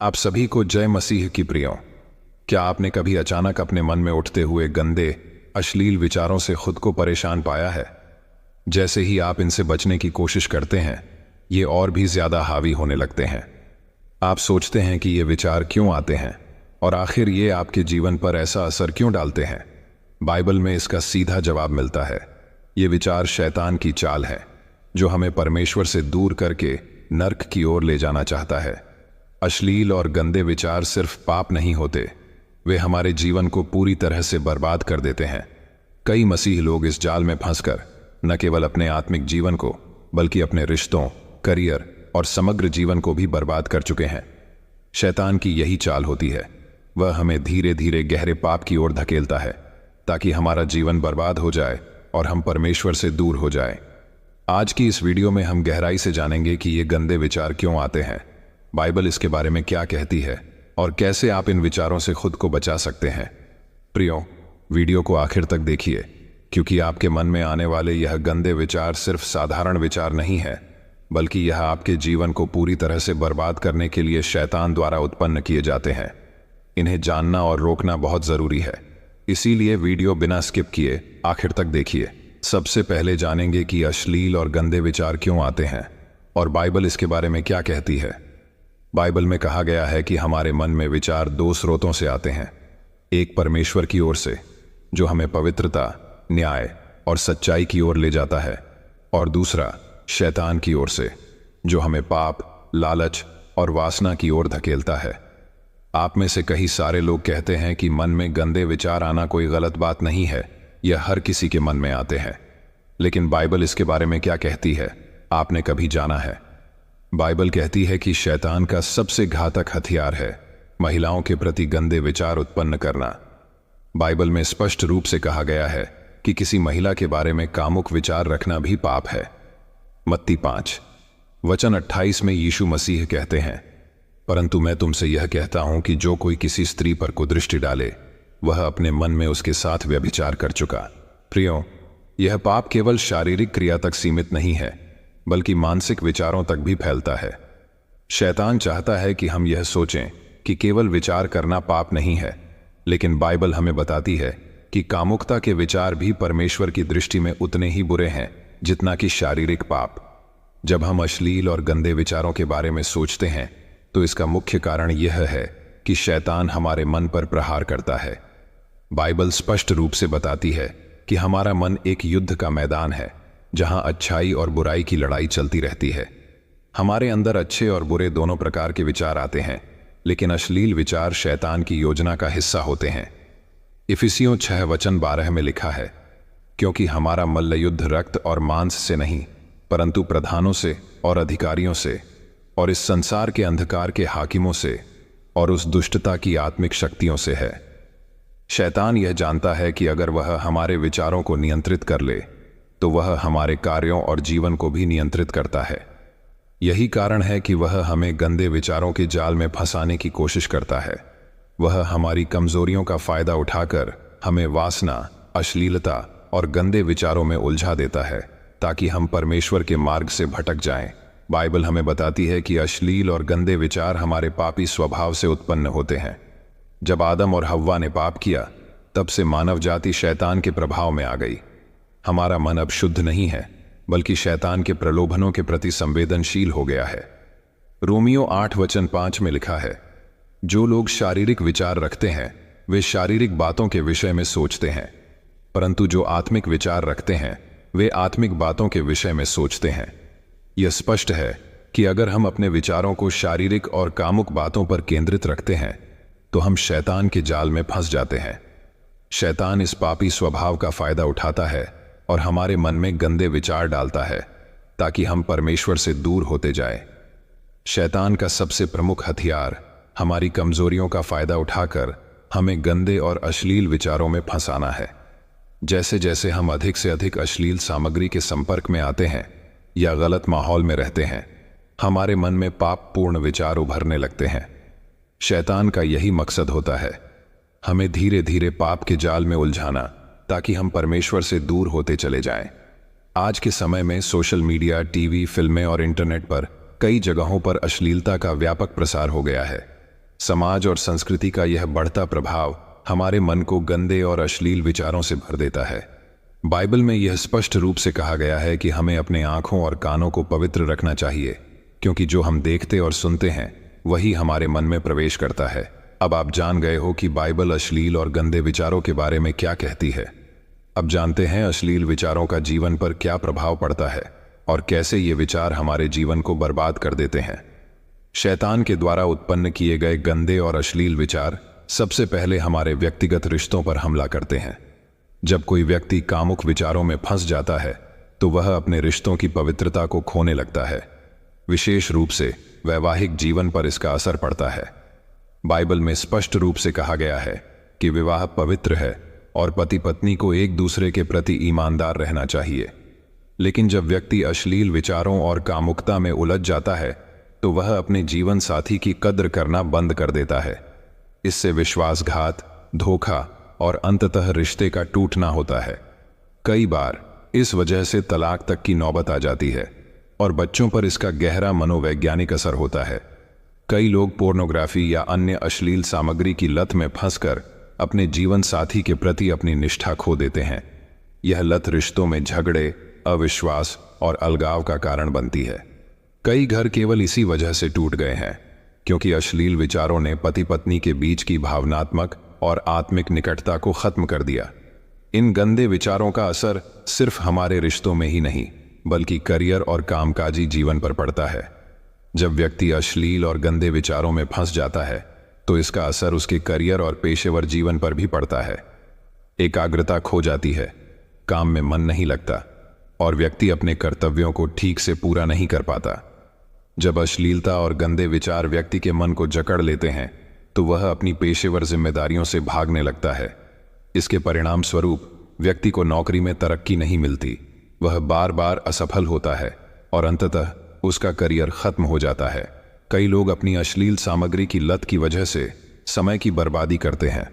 आप सभी को जय मसीह की प्रियो। क्या आपने कभी अचानक अपने मन में उठते हुए गंदे अश्लील विचारों से खुद को परेशान पाया है? जैसे ही आप इनसे बचने की कोशिश करते हैं, ये और भी ज्यादा हावी होने लगते हैं। आप सोचते हैं कि ये विचार क्यों आते हैं और आखिर ये आपके जीवन पर ऐसा असर क्यों डालते हैं। बाइबल में इसका सीधा जवाब मिलता है। ये विचार शैतान की चाल है, जो हमें परमेश्वर से दूर करके नर्क की ओर ले जाना चाहता है। अश्लील और गंदे विचार सिर्फ पाप नहीं होते, वे हमारे जीवन को पूरी तरह से बर्बाद कर देते हैं। कई मसीह लोग इस जाल में फंसकर न केवल अपने आत्मिक जीवन को, बल्कि अपने रिश्तों, करियर और समग्र जीवन को भी बर्बाद कर चुके हैं। शैतान की यही चाल होती है। वह हमें धीरे धीरे गहरे पाप की ओर धकेलता है, ताकि हमारा जीवन बर्बाद हो जाए और हम परमेश्वर से दूर हो जाए। आज की इस वीडियो में हम गहराई से जानेंगे कि ये गंदे विचार क्यों आते हैं, बाइबल इसके बारे में क्या कहती है और कैसे आप इन विचारों से खुद को बचा सकते हैं। प्रियो, वीडियो को आखिर तक देखिए, क्योंकि आपके मन में आने वाले यह गंदे विचार सिर्फ साधारण विचार नहीं है, बल्कि यह आपके जीवन को पूरी तरह से बर्बाद करने के लिए शैतान द्वारा उत्पन्न किए जाते हैं। इन्हें जानना और रोकना बहुत जरूरी है, इसीलिए वीडियो बिना स्किप किए आखिर तक देखिए। सबसे पहले जानेंगे कि अश्लील और गंदे विचार क्यों आते हैं और बाइबल इसके बारे में क्या कहती है। बाइबल में कहा गया है कि हमारे मन में विचार दो स्रोतों से आते हैं। एक परमेश्वर की ओर से, जो हमें पवित्रता, न्याय और सच्चाई की ओर ले जाता है, और दूसरा शैतान की ओर से, जो हमें पाप, लालच और वासना की ओर धकेलता है। आप में से कई सारे लोग कहते हैं कि मन में गंदे विचार आना कोई गलत बात नहीं है, यह हर किसी के मन में आते हैं। लेकिन बाइबल इसके बारे में क्या कहती है, आपने कभी जाना है? बाइबल कहती है कि शैतान का सबसे घातक हथियार है महिलाओं के प्रति गंदे विचार उत्पन्न करना। बाइबल में स्पष्ट रूप से कहा गया है कि किसी महिला के बारे में कामुक विचार रखना भी पाप है। मत्ती 5:28 में यीशु मसीह कहते हैं, परंतु मैं तुमसे यह कहता हूं कि जो कोई किसी स्त्री पर कुदृष्टि डाले, वह अपने मन में उसके साथ व्यभिचार कर चुका। प्रियो, यह पाप केवल शारीरिक क्रिया तक सीमित नहीं है, बल्कि मानसिक विचारों तक भी फैलता है। शैतान चाहता है कि हम यह सोचें कि केवल विचार करना पाप नहीं है, लेकिन बाइबल हमें बताती है कि कामुकता के विचार भी परमेश्वर की दृष्टि में उतने ही बुरे हैं जितना कि शारीरिक पाप। जब हम अश्लील और गंदे विचारों के बारे में सोचते हैं, तो इसका मुख्य कारण यह है कि शैतान हमारे मन पर प्रहार करता है। बाइबल स्पष्ट रूप से बताती है कि हमारा मन एक युद्ध का मैदान है, जहां अच्छाई और बुराई की लड़ाई चलती रहती है। हमारे अंदर अच्छे और बुरे दोनों प्रकार के विचार आते हैं, लेकिन अश्लील विचार शैतान की योजना का हिस्सा होते हैं। इफिसियों 6:12 में लिखा है, क्योंकि हमारा मल्लयुद्ध रक्त और मांस से नहीं, परंतु प्रधानों से और अधिकारियों से और इस संसार के अंधकार के हाकिमों से और उस दुष्टता की आत्मिक शक्तियों से है। शैतान यह जानता है कि अगर वह हमारे विचारों को नियंत्रित कर ले, तो वह हमारे कार्यों और जीवन को भी नियंत्रित करता है। यही कारण है कि वह हमें गंदे विचारों के जाल में फंसाने की कोशिश करता है। वह हमारी कमजोरियों का फायदा उठाकर हमें वासना, अश्लीलता और गंदे विचारों में उलझा देता है, ताकि हम परमेश्वर के मार्ग से भटक जाएं। बाइबल हमें बताती है कि अश्लील और गंदे विचार हमारे पापी स्वभाव से उत्पन्न होते हैं। जब आदम और हव्वा ने पाप किया, तब से मानव जाति शैतान के प्रभाव में आ गई। हमारा मन अब शुद्ध नहीं है, बल्कि शैतान के प्रलोभनों के प्रति संवेदनशील हो गया है। रोमियो 8:5 में लिखा है, जो लोग शारीरिक विचार रखते हैं, वे शारीरिक बातों के विषय में सोचते हैं, परंतु जो आत्मिक विचार रखते हैं, वे आत्मिक बातों के विषय में सोचते हैं। यह स्पष्ट है कि अगर हम अपने विचारों को शारीरिक और कामुक बातों पर केंद्रित रखते हैं, तो हम शैतान के जाल में फंस जाते हैं। शैतान इस पापी स्वभाव का फायदा उठाता है और हमारे मन में गंदे विचार डालता है, ताकि हम परमेश्वर से दूर होते जाएं। शैतान का सबसे प्रमुख हथियार हमारी कमजोरियों का फायदा उठाकर हमें गंदे और अश्लील विचारों में फंसाना है। जैसे जैसे हम अधिक से अधिक अश्लील सामग्री के संपर्क में आते हैं या गलत माहौल में रहते हैं, हमारे मन में पाप पूर्ण विचार उभरने लगते हैं। शैतान का यही मकसद होता है, हमें धीरे धीरे पाप के जाल में उलझाना, ताकि हम परमेश्वर से दूर होते चले जाएं। आज के समय में सोशल मीडिया, टीवी, फिल्में और इंटरनेट पर कई जगहों पर अश्लीलता का व्यापक प्रसार हो गया है। समाज और संस्कृति का यह बढ़ता प्रभाव हमारे मन को गंदे और अश्लील विचारों से भर देता है। बाइबल में यह स्पष्ट रूप से कहा गया है कि हमें अपने आंखों और कानों को पवित्र रखना चाहिए, क्योंकि जो हम देखते और सुनते हैं वही हमारे मन में प्रवेश करता है। अब आप जान गए हो कि बाइबल अश्लील और गंदे विचारों के बारे में क्या कहती है। अब जानते हैं अश्लील विचारों का जीवन पर क्या प्रभाव पड़ता है और कैसे ये विचार हमारे जीवन को बर्बाद कर देते हैं। शैतान के द्वारा उत्पन्न किए गए गंदे और अश्लील विचार सबसे पहले हमारे व्यक्तिगत रिश्तों पर हमला करते हैं। जब कोई व्यक्ति कामुक विचारों में फंस जाता है तो वह अपने रिश्तों की पवित्रता को खोने लगता है। विशेष रूप से वैवाहिक जीवन पर इसका असर पड़ता है। बाइबल में स्पष्ट रूप से कहा गया है कि विवाह पवित्र है और पति पत्नी को एक दूसरे के प्रति ईमानदार रहना चाहिए। लेकिन जब व्यक्ति अश्लील विचारों और कामुकता में उलझ जाता है तो वह अपने जीवन साथी की कद्र करना बंद कर देता है। इससे विश्वासघात, धोखा और अंततः रिश्ते का टूटना होता है। कई बार इस वजह से तलाक तक की नौबत आ जाती है और बच्चों पर इसका गहरा मनोवैज्ञानिक असर होता है। कई लोग पोर्नोग्राफी या अन्य अश्लील सामग्री की लत में फंसकर अपने जीवन साथी के प्रति अपनी निष्ठा खो देते हैं। यह लत रिश्तों में झगड़े, अविश्वास और अलगाव का कारण बनती है। कई घर केवल इसी वजह से टूट गए हैं क्योंकि अश्लील विचारों ने पति पत्नी के बीच की भावनात्मक और आत्मिक निकटता को खत्म कर दिया। इन गंदे विचारों का असर सिर्फ हमारे रिश्तों में ही नहीं बल्कि करियर और कामकाजी जीवन पर पड़ता है। जब व्यक्ति अश्लील और गंदे विचारों में फंस जाता है तो इसका असर उसके करियर और पेशेवर जीवन पर भी पड़ता है। एकाग्रता खो जाती है, काम में मन नहीं लगता और व्यक्ति अपने कर्तव्यों को ठीक से पूरा नहीं कर पाता। जब अश्लीलता और गंदे विचार व्यक्ति के मन को जकड़ लेते हैं तो वह अपनी पेशेवर जिम्मेदारियों से भागने लगता है। इसके परिणाम स्वरूप व्यक्ति को नौकरी में तरक्की नहीं मिलती, वह बार बार असफल होता है और अंततः उसका करियर खत्म हो जाता है। कई लोग अपनी अश्लील सामग्री की लत की वजह से समय की बर्बादी करते हैं,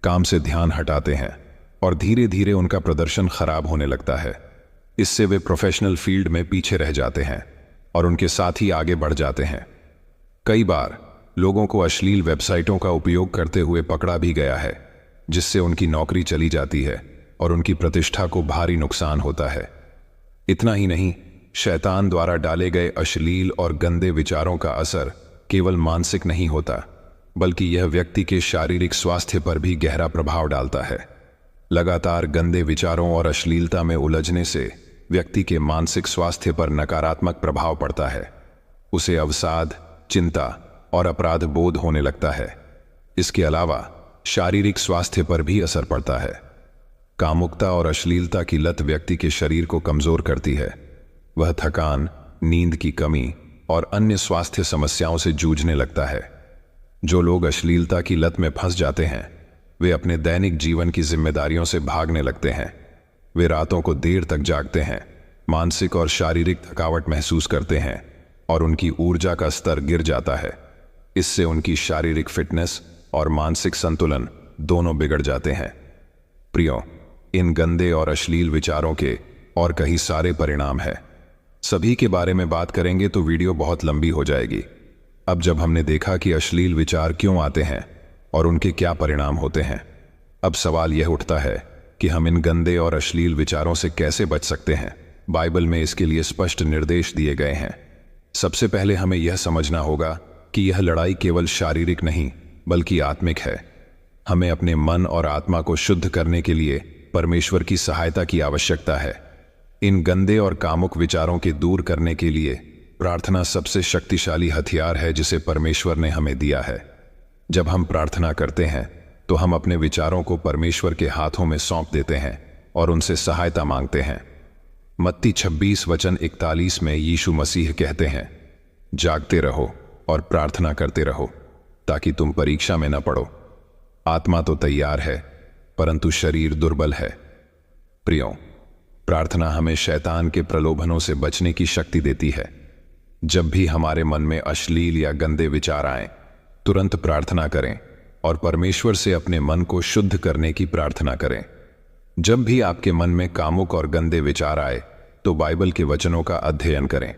काम से ध्यान हटाते हैं और धीरे धीरे उनका प्रदर्शन खराब होने लगता है। इससे वे प्रोफेशनल फील्ड में पीछे रह जाते हैं और उनके साथी आगे बढ़ जाते हैं। कई बार लोगों को अश्लील वेबसाइटों का उपयोग करते हुए पकड़ा भी गया है, जिससे उनकी नौकरी चली जाती है और उनकी प्रतिष्ठा को भारी नुकसान होता है। इतना ही नहीं, शैतान द्वारा डाले गए अश्लील और गंदे विचारों का असर केवल मानसिक नहीं होता बल्कि यह व्यक्ति के शारीरिक स्वास्थ्य पर भी गहरा प्रभाव डालता है। लगातार गंदे विचारों और अश्लीलता में उलझने से व्यक्ति के मानसिक स्वास्थ्य पर नकारात्मक प्रभाव पड़ता है। उसे अवसाद, चिंता और अपराध बोध होने लगता है। इसके अलावा शारीरिक स्वास्थ्य पर भी असर पड़ता है। कामुकता और अश्लीलता की लत व्यक्ति के शरीर को कमजोर करती है। वह थकान, नींद की कमी और अन्य स्वास्थ्य समस्याओं से जूझने लगता है। जो लोग अश्लीलता की लत में फंस जाते हैं वे अपने दैनिक जीवन की जिम्मेदारियों से भागने लगते हैं। वे रातों को देर तक जागते हैं, मानसिक और शारीरिक थकावट महसूस करते हैं और उनकी ऊर्जा का स्तर गिर जाता है। इससे उनकी शारीरिक फिटनेस और मानसिक संतुलन दोनों बिगड़ जाते हैं। प्रियो, इन गंदे और अश्लील विचारों के और कई सारे परिणाम हैं। सभी के बारे में बात करेंगे तो वीडियो बहुत लंबी हो जाएगी। अब जब हमने देखा कि अश्लील विचार क्यों आते हैं और उनके क्या परिणाम होते हैं, अब सवाल यह उठता है कि हम इन गंदे और अश्लील विचारों से कैसे बच सकते हैं। बाइबल में इसके लिए स्पष्ट निर्देश दिए गए हैं। सबसे पहले हमें यह समझना होगा कि यह लड़ाई केवल शारीरिक नहीं बल्कि आत्मिक है। हमें अपने मन और आत्मा को शुद्ध करने के लिए परमेश्वर की सहायता की आवश्यकता है। इन गंदे और कामुक विचारों के दूर करने के लिए प्रार्थना सबसे शक्तिशाली हथियार है जिसे परमेश्वर ने हमें दिया है। जब हम प्रार्थना करते हैं तो हम अपने विचारों को परमेश्वर के हाथों में सौंप देते हैं और उनसे सहायता मांगते हैं। मत्ती 26:41 में यीशु मसीह कहते हैं, जागते रहो और प्रार्थना करते रहो ताकि तुम परीक्षा में न पड़ो। आत्मा तो तैयार है परंतु शरीर दुर्बल है। प्रियो, प्रार्थना हमें शैतान के प्रलोभनों से बचने की शक्ति देती है। जब भी हमारे मन में अश्लील या गंदे विचार आएं, तुरंत प्रार्थना करें और परमेश्वर से अपने मन को शुद्ध करने की प्रार्थना करें। जब भी आपके मन में कामुक और गंदे विचार आए तो बाइबल के वचनों का अध्ययन करें।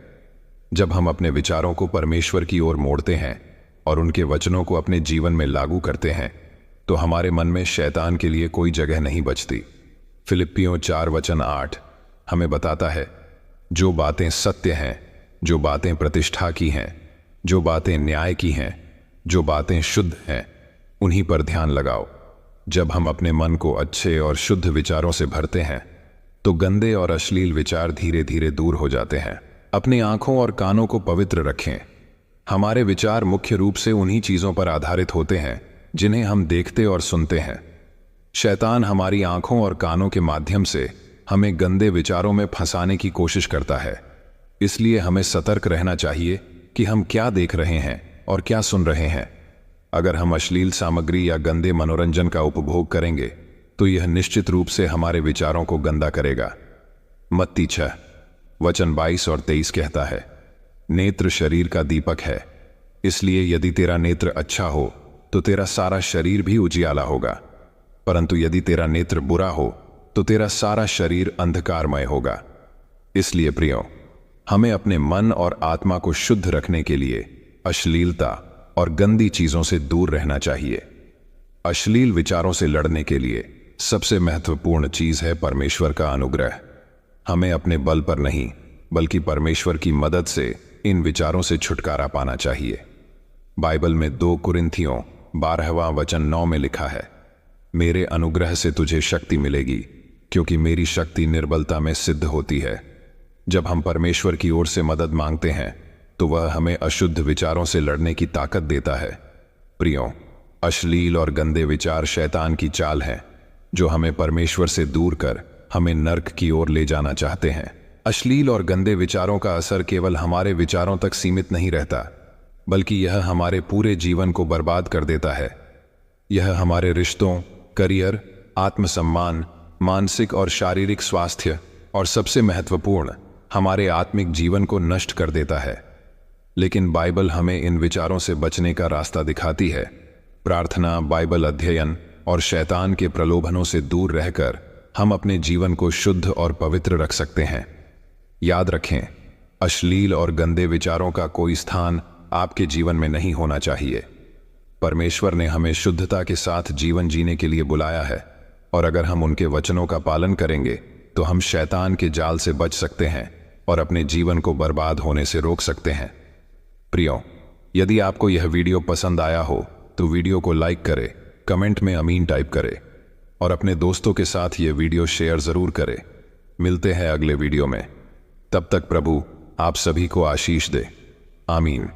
जब हम अपने विचारों को परमेश्वर की ओर मोड़ते हैं और उनके वचनों को अपने जीवन में लागू करते हैं तो हमारे मन में शैतान के लिए कोई जगह नहीं बचती। फिलिप्पियों 4:8 हमें बताता है, जो बातें सत्य हैं, जो बातें प्रतिष्ठा की हैं, जो बातें न्याय की हैं, जो बातें शुद्ध हैं, उन्हीं पर ध्यान लगाओ। जब हम अपने मन को अच्छे और शुद्ध विचारों से भरते हैं तो गंदे और अश्लील विचार धीरे धीरे दूर हो जाते हैं। अपनी आंखों और कानों को पवित्र रखें। हमारे विचार मुख्य रूप से उन्हीं चीजों पर आधारित होते हैं जिन्हें हम देखते और सुनते हैं। शैतान हमारी आंखों और कानों के माध्यम से हमें गंदे विचारों में फंसाने की कोशिश करता है। इसलिए हमें सतर्क रहना चाहिए कि हम क्या देख रहे हैं और क्या सुन रहे हैं। अगर हम अश्लील सामग्री या गंदे मनोरंजन का उपभोग करेंगे तो यह निश्चित रूप से हमारे विचारों को गंदा करेगा। मत्ती 6:22-23 कहता है, नेत्र शरीर का दीपक है, इसलिए यदि तेरा नेत्र अच्छा हो तो तेरा सारा शरीर भी उजियाला होगा, परंतु यदि तेरा नेत्र बुरा हो तो तेरा सारा शरीर अंधकारमय होगा। इसलिए प्रियो, हमें अपने मन और आत्मा को शुद्ध रखने के लिए अश्लीलता और गंदी चीजों से दूर रहना चाहिए। अश्लील विचारों से लड़ने के लिए सबसे महत्वपूर्ण चीज है परमेश्वर का अनुग्रह। हमें अपने बल पर नहीं बल्कि परमेश्वर की मदद से इन विचारों से छुटकारा पाना चाहिए। बाइबल में 2 कुरिन्थियों 12:9 में लिखा है, मेरे अनुग्रह से तुझे शक्ति मिलेगी क्योंकि मेरी शक्ति निर्बलता में सिद्ध होती है। जब हम परमेश्वर की ओर से मदद मांगते हैं तो वह हमें अशुद्ध विचारों से लड़ने की ताकत देता है। प्रियो, अश्लील और गंदे विचार शैतान की चाल है जो हमें परमेश्वर से दूर कर हमें नर्क की ओर ले जाना चाहते हैं। अश्लील और गंदे विचारों का असर केवल हमारे विचारों तक सीमित नहीं रहता, बल्कि यह हमारे पूरे जीवन को बर्बाद कर देता है। यह हमारे रिश्तों, करियर, आत्मसम्मान, मानसिक और शारीरिक स्वास्थ्य और सबसे महत्वपूर्ण हमारे आत्मिक जीवन को नष्ट कर देता है। लेकिन बाइबल हमें इन विचारों से बचने का रास्ता दिखाती है। प्रार्थना, बाइबल अध्ययन और शैतान के प्रलोभनों से दूर रहकर हम अपने जीवन को शुद्ध और पवित्र रख सकते हैं। याद रखें, अश्लील और गंदे विचारों का कोई स्थान आपके जीवन में नहीं होना चाहिए। परमेश्वर ने हमें शुद्धता के साथ जीवन जीने के लिए बुलाया है, और अगर हम उनके वचनों का पालन करेंगे तो हम शैतान के जाल से बच सकते हैं और अपने जीवन को बर्बाद होने से रोक सकते हैं। प्रियो, यदि आपको यह वीडियो पसंद आया हो तो वीडियो को लाइक करें, कमेंट में आमीन टाइप करें और अपने दोस्तों के साथ यह वीडियो शेयर जरूर करें। मिलते हैं अगले वीडियो में। तब तक प्रभु आप सभी को आशीष दे। आमीन।